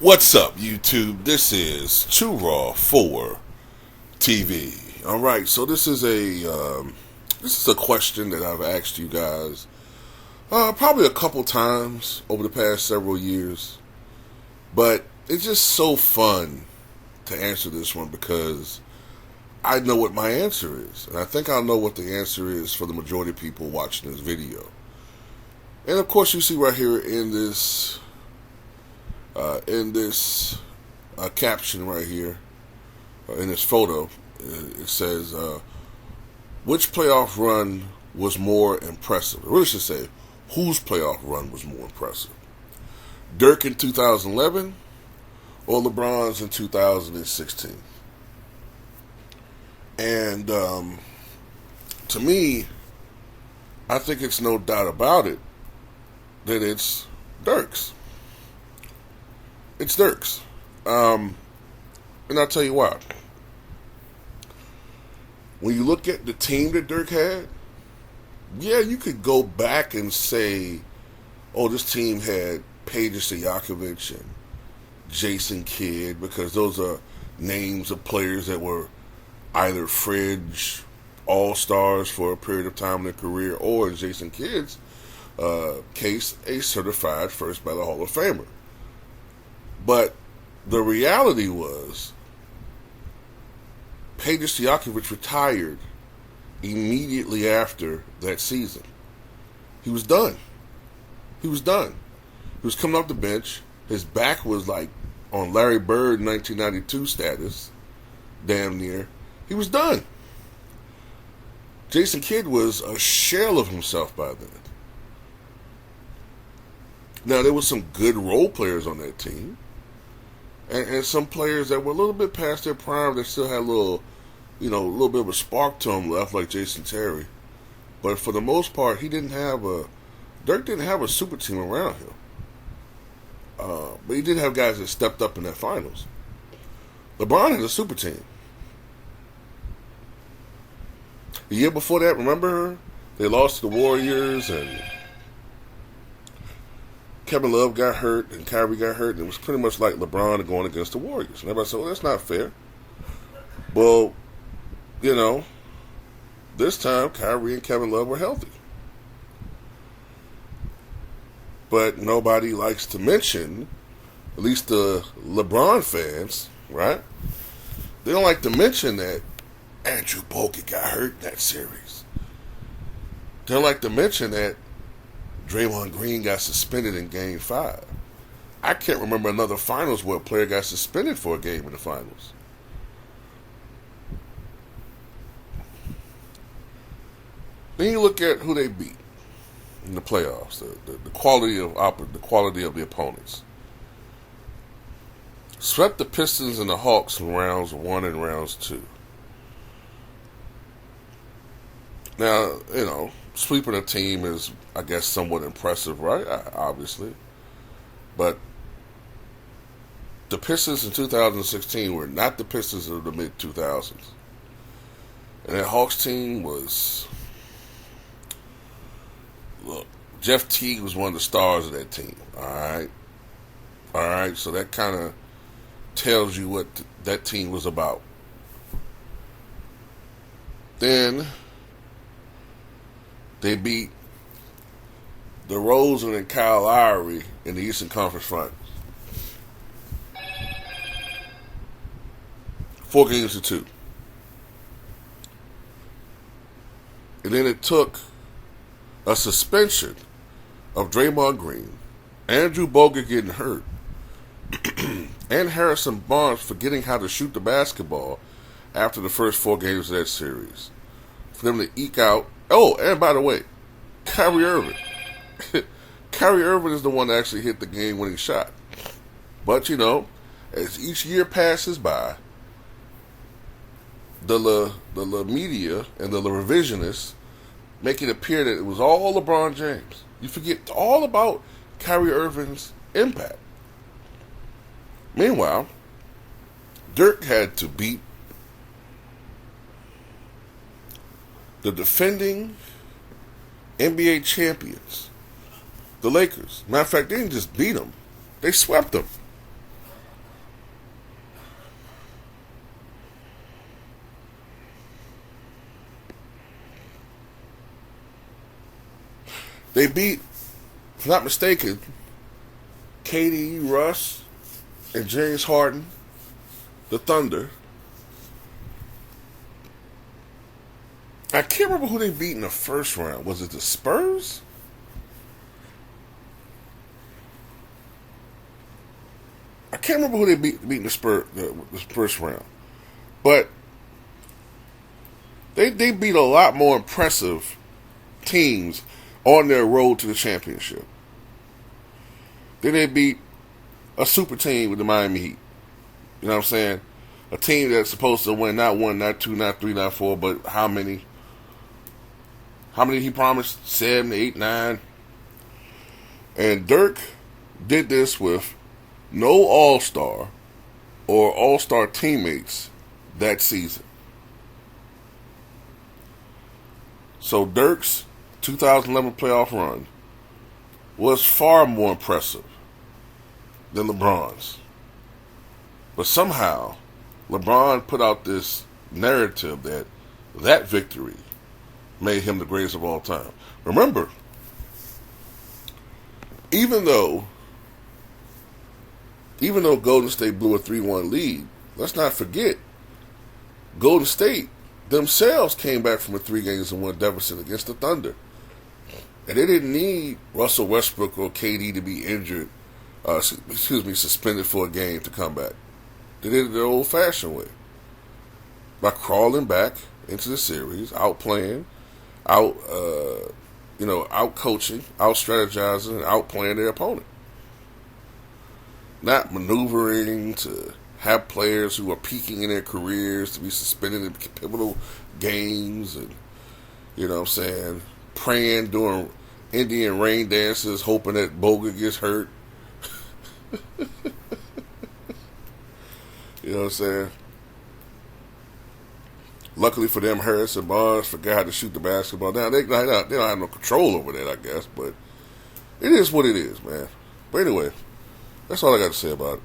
What's up, YouTube? This is Too Raw for TV. All right, so this is a question that I've asked you guys probably a couple times over the past several years, but it's just so fun to answer this one because I know what my answer is, and I think I know what the answer is for the majority of people watching this video. And of course, you see right here in this caption right here, in this photo, it says, which playoff run was more impressive? Or really should say, whose playoff run was more impressive? Dirk in 2011 or LeBron's in 2016? And to me, I think it's no doubt about it that it's Dirk's. It's Dirk's. And I'll tell you why. When you look at the team that Dirk had, yeah, you could go back and say, oh, this team had Peja Stojakovic and Jason Kidd, because those are names of players that were either fringe all-stars for a period of time in their career, or in Jason Kidd's case, a certified first ballot Hall of Famer. But the reality was, Peja Stojakovic retired immediately after that season. He was done. He was coming off the bench. His back was like on Larry Bird 1992 status, damn near. He was done. Jason Kidd was a shell of himself by then. Now, there were some good role players on that team. And some players that were a little bit past their prime that still had a little bit of a spark to them left, like Jason Terry. But for the most part, Dirk didn't have a super team around him. But he did have guys that stepped up in that finals. LeBron had a super team. The year before that, remember, they lost to the Warriors, and Kevin Love got hurt and Kyrie got hurt, and it was pretty much like LeBron going against the Warriors. And everybody said, well, that's not fair. Well, this time Kyrie and Kevin Love were healthy. But nobody likes to mention, at least the LeBron fans, right? They don't like to mention that Andrew Bogut got hurt in that series. They don't like to mention that Draymond Green got suspended in Game 5. I can't remember another finals where a player got suspended for a game in the finals. Then you look at who they beat in the playoffs, the quality of the opponents. Swept the Pistons and the Hawks in rounds 1 and rounds 2. Now, sweeping a team is, I guess, somewhat impressive, right? Obviously. But the Pistons in 2016 were not the Pistons of the mid-2000s. And that Hawks team was... Look, Jeff Teague was one of the stars of that team, all right? So that kind of tells you what that team was about. Then they beat DeRozan and Kyle Lowry in the Eastern Conference Finals. 4-2. And then it took a suspension of Draymond Green, Andrew Bogut getting hurt, and Harrison Barnes forgetting how to shoot the basketball after the first 4 games of that series, for them to eke out. Oh, and by the way, Kyrie Irving. Kyrie Irving is the one that actually hit the game-winning shot. But, as each year passes by, the media and the revisionists make it appear that it was all LeBron James. You forget all about Kyrie Irving's impact. Meanwhile, Dirk had to beat the defending NBA champions, the Lakers. Matter of fact, they didn't just beat them. They swept them. They beat, if I'm not mistaken, KD, Russ, and James Harden, the Thunder. I can't remember who they beat in the first round. Was it the Spurs? I can't remember who they beat in the first round. But they beat a lot more impressive teams on their road to the championship. Then they beat a super team with the Miami Heat. You know what I'm saying? A team that's supposed to win not one, not two, not three, not four, but how many? How many he promised? 7, 8, 9. And Dirk did this with no All-Star or All-Star teammates that season. So Dirk's 2011 playoff run was far more impressive than LeBron's. But somehow, LeBron put out this narrative that victory made him the greatest of all time. Remember, even though Golden State blew a 3-1 lead, let's not forget, Golden State themselves came back from a 3-1 deficit against the Thunder. And they didn't need Russell Westbrook or KD to be injured, suspended for a game to come back. They did it the old-fashioned way. By crawling back into the series, outplaying, out coaching, out strategizing, and outplaying their opponent. Not maneuvering to have players who are peaking in their careers to be suspended in pivotal games, and you know what I'm saying, praying during Indian rain dances, hoping that Bogut gets hurt. You know what I'm saying? Luckily for them, Harris and Barnes forgot how to shoot the basketball. Now, they don't have no control over that, I guess, but it is what it is, man. But anyway, that's all I got to say about it.